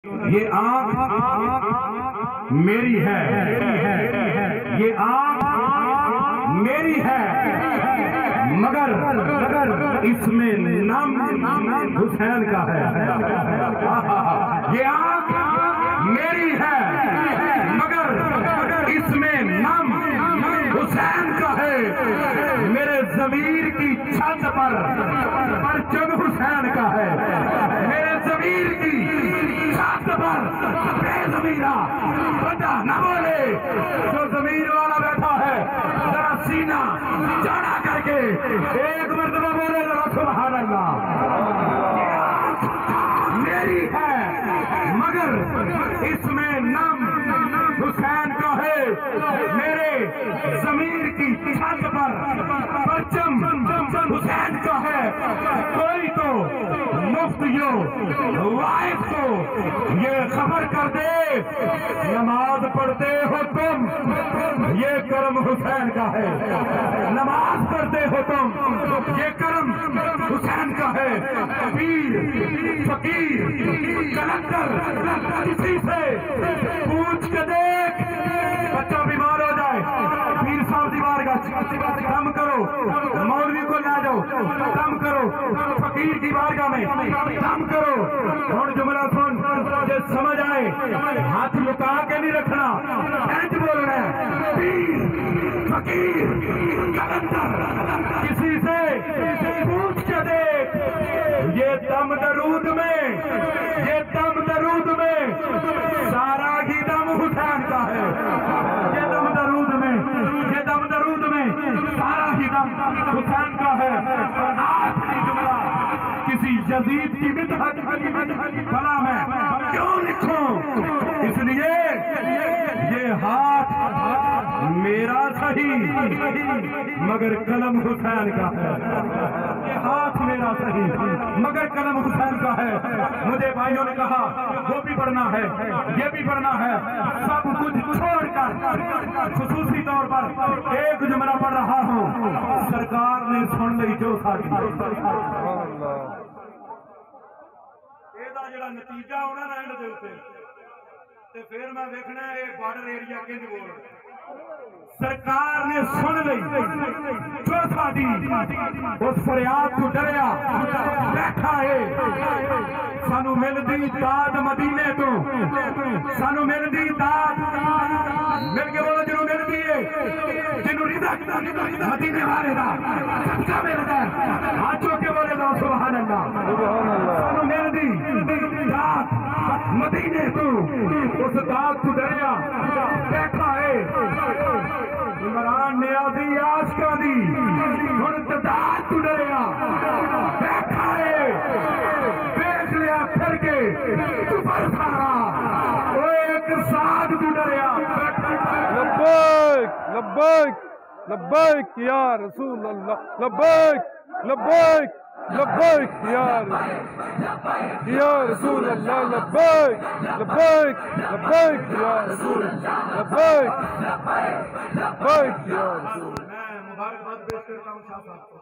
یہ آنکھ میری ہے، یہ آنکھ میری ہے، مگر اس میں نام حسین کا ہے۔ یہ آنکھ میری ہے مگر اس میں نام حسین کا ہے۔ میرے ضمیر کی چھت پر پرچم حسین کا ہے، میرے ضمیر کی چھت پر بے ضمیرہ بندہ نہ بولے۔ جو ضمیر والا بیٹھا ہے ذرا سینہ چوڑا کر کے ایک مرتبہ بولے ذرا سبحان اللہ۔ میری ہے مگر اس میں نام حسین کا ہے، میرے ضمیر کی چھت پر پرچم حسین کا ہے۔ کوئی تو مفتیوں وائف کو یہ خبر کر دے، نماز پڑھتے ہو تم یہ کرم حسین کا ہے، نماز پڑھتے ہو تم یہ کرم حسین کا ہے۔ پیر فقیر کلندر کسی سے پوچھ کے دیکھ، بچہ بیمار ہو جائے پیر صاحب دیوار کا کم کرو، مولوی کو لے جاؤ کم کرو، فقیر کی بارگاہ میں کم کرو۔ اور جملہ سن یہ سمجھ آئے، ہاتھ لکا کے نہیں رکھنا، اینج بول رہے ہیں پیر فقیر کلندر کسی سے پوچھ کے دیکھ، یہ دم درود میں، یہ دم درود میں سارا ہی دم حسین کا ہے۔ یہ دم درود میں، یہ دم درود میں سارا ہی دم حسین کا ہے۔ آخری جملہ کسی یزید کی بدعت بھلا میں کیوں لکھوں، اس لیے یہ ہاتھ میرا صحیح مگر قلم حسین کا ہے، یہ ہاتھ میرا صحیح مگر قلم حسین کا ہے۔ مجھے بھائیوں نے کہا وہ بھی پڑھنا ہے یہ بھی پڑھنا ہے، سب کچھ چھوڑ کر خصوصی طور پر ایک جملہ پڑھ رہا ہوں۔ سرکار نے سن لی جو ساری جڑا نتیجہ ہونا نا اینڈ دے اوتے تے پھر میں دیکھنا ہے بارڈر ایریا کنج بول سرکار نے سن لی جو ساری اس فریاد تو ڈریا بیٹھا ہے۔ سانو ملدی داد مدینے تو، سانو ملدی داد مل کے بولو جنوں ملدی ہے، جنوں رزق مدینے والے دا صدقہ ملدا ہے، ہاتھ چوک کے بولے گا سبحان اللہ۔ سانو ملدی داد مدینے تو، اس داد تو ڈریا بیٹھا ہے۔ عمران نیازی عاشقاں دی ہن داد تو ڈریا بیٹھا ہے۔ دیکھ لیا پھر کے کفر سارا وہ ایک ساتھ تو ڈریا۔ لبیک لبیک لبیک یا رسول اللہ، لبیک لبیک لبیک یا رسول اللہ، لبیک لبیک لبیک یا رسول اللہ، لبیک لبیک یا رسول اللہ۔ میں مبارکباد پیش کرتا ہوں شاہ صاحب کو۔